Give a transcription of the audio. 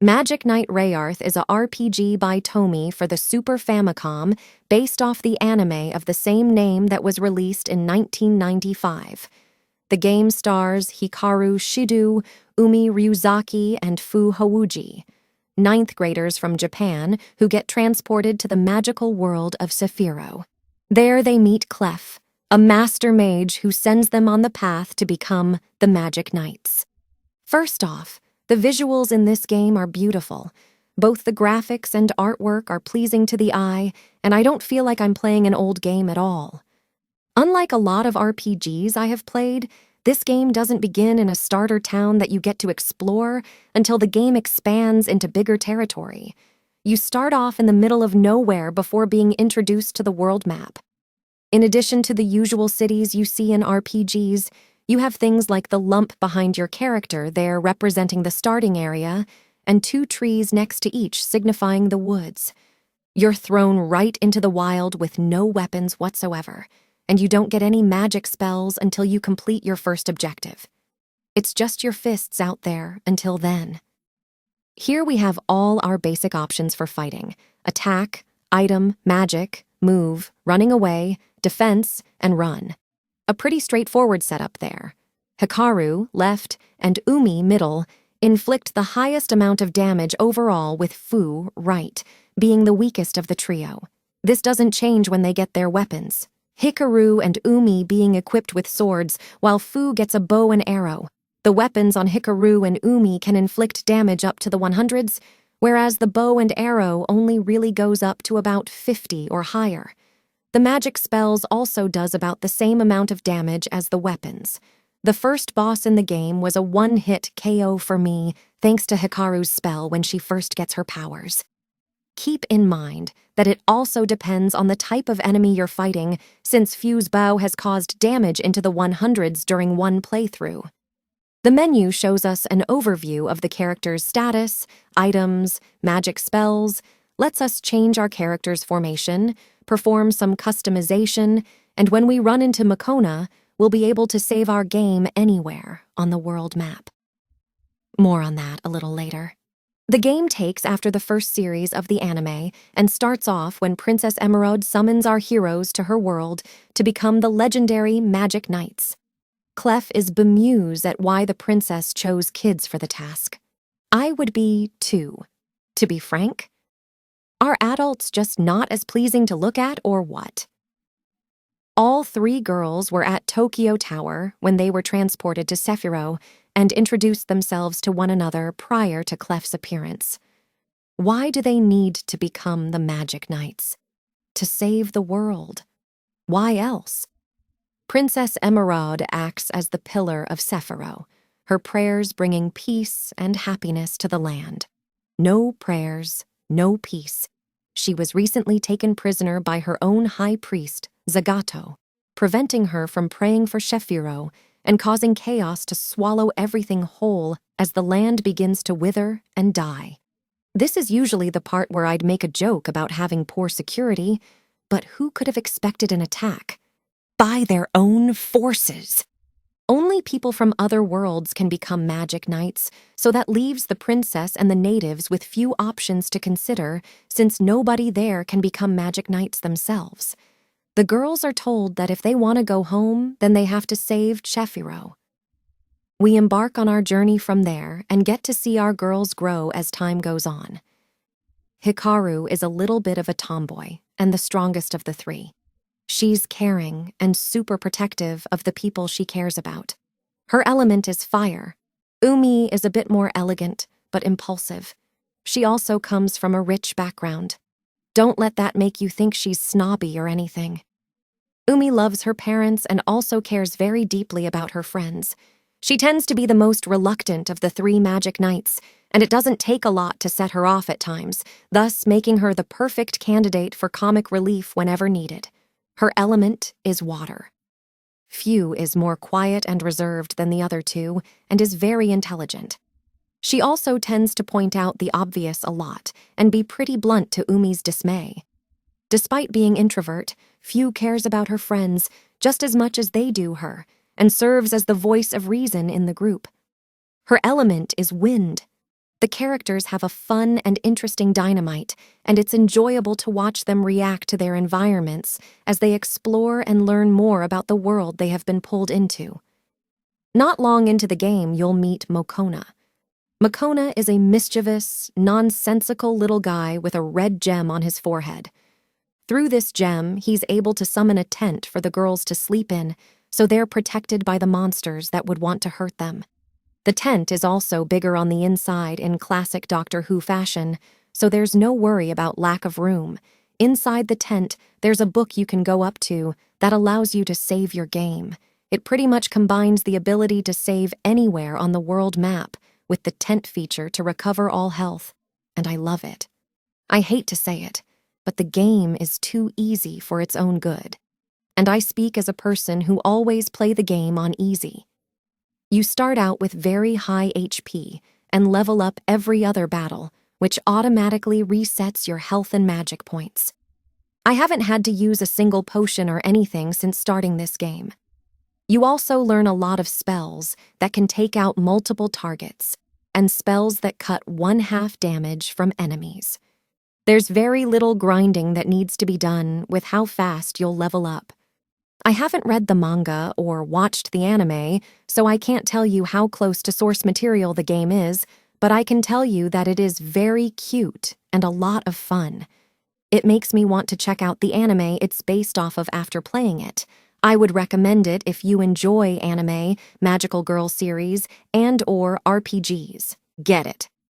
Magic Knight Rayearth is a RPG by Tomy for the Super Famicom based off the anime of the same name that was released in 1995. The game stars Hikaru Shido, Umi Ryuzaki, and Fu Houji, ninth graders from Japan who get transported to the magical world of Sephiroth. There they meet Clef, a master mage who sends them on the path to become the Magic Knights. First off, the visuals in this game are beautiful. Both the graphics and artwork are pleasing to the eye, and I don't feel like I'm playing an old game at all. Unlike a lot of RPGs I have played, this game doesn't begin in a starter town that you get to explore until the game expands into bigger territory. You start off in the middle of nowhere before being introduced to the world map. In addition to the usual cities you see in RPGs, you have things like the lump behind your character there representing the starting area, and two trees next to each signifying the woods. You're thrown right into the wild with no weapons whatsoever, and you don't get any magic spells until you complete your first objective. It's just your fists out there until then. Here we have all our basic options for fighting: attack, item, magic, move, running away, defense, and run. A pretty straightforward setup there. Hikaru, left, and Umi, middle, inflict the highest amount of damage overall, with Fu, right, being the weakest of the trio. This doesn't change when they get their weapons. Hikaru and Umi being equipped with swords, while Fu gets a bow and arrow. The weapons on Hikaru and Umi can inflict damage up to the 100s, whereas the bow and arrow only really goes up to about 50 or higher. The magic spells also does about the same amount of damage as the weapons. The first boss in the game was a one-hit KO for me, thanks to Hikaru's spell when she first gets her powers. Keep in mind that it also depends on the type of enemy you're fighting, since Fu's bow has caused damage into the 100s during one playthrough. The menu shows us an overview of the character's status, items, magic spells, lets us change our character's formation, perform some customization, and when we run into Makona, we'll be able to save our game anywhere on the world map. More on that a little later. The game takes after the first series of the anime and starts off when Princess Emerald summons our heroes to her world to become the legendary Magic Knights. Clef is bemused at why the princess chose kids for the task. I would be too. To be frank, are adults just not as pleasing to look at, or what? All three girls were at Tokyo Tower when they were transported to Sephiroth and introduced themselves to one another prior to Clef's appearance. Why do they need to become the Magic Knights? To save the world. Why else? Princess Emerald acts as the pillar of Sephiroth, her prayers bringing peace and happiness to the land. No prayers, no peace. She was recently taken prisoner by her own high priest, Zagato, preventing her from praying for Sephiroth and causing chaos to swallow everything whole as the land begins to wither and die. This is usually the part where I'd make a joke about having poor security, but who could have expected an attack? By their own forces. Only people from other worlds can become Magic Knights, so that leaves the princess and the natives with few options to consider, since nobody there can become Magic Knights themselves. The girls are told that if they want to go home, then they have to save Sephiroth. We embark on our journey from there and get to see our girls grow as time goes on. Hikaru is a little bit of a tomboy and the strongest of the three. She's caring and super protective of the people she cares about. Her element is fire. Umi is a bit more elegant, but impulsive. She also comes from a rich background. Don't let that make you think she's snobby or anything. Umi loves her parents and also cares very deeply about her friends. She tends to be the most reluctant of the three Magic Knights, and it doesn't take a lot to set her off at times, thus making her the perfect candidate for comic relief whenever needed. Her element is water. Fu is more quiet and reserved than the other two, and is very intelligent. She also tends to point out the obvious a lot, and be pretty blunt to Umi's dismay. Despite being introvert, Fu cares about her friends just as much as they do her, and serves as the voice of reason in the group. Her element is wind. The characters have a fun and interesting dynamite, and it's enjoyable to watch them react to their environments as they explore and learn more about the world they have been pulled into. Not long into the game, you'll meet Mokona. Mokona is a mischievous, nonsensical little guy with a red gem on his forehead. Through this gem, he's able to summon a tent for the girls to sleep in, so they're protected by the monsters that would want to hurt them. The tent is also bigger on the inside in classic Doctor Who fashion, so there's no worry about lack of room. Inside the tent, there's a book you can go up to that allows you to save your game. It pretty much combines the ability to save anywhere on the world map with the tent feature to recover all health, and I love it. I hate to say it, but the game is too easy for its own good. And I speak as a person who always play the game on easy. You start out with very high HP and level up every other battle, which automatically resets your health and magic points. I haven't had to use a single potion or anything since starting this game. You also learn a lot of spells that can take out multiple targets, and spells that cut 1/2 damage from enemies. There's very little grinding that needs to be done with how fast you'll level up. I haven't read the manga or watched the anime, so I can't tell you how close to source material the game is, but I can tell you that it is very cute and a lot of fun. It makes me want to check out the anime it's based off of after playing it. I would recommend it if you enjoy anime, magical girl series, and/or RPGs. Get it.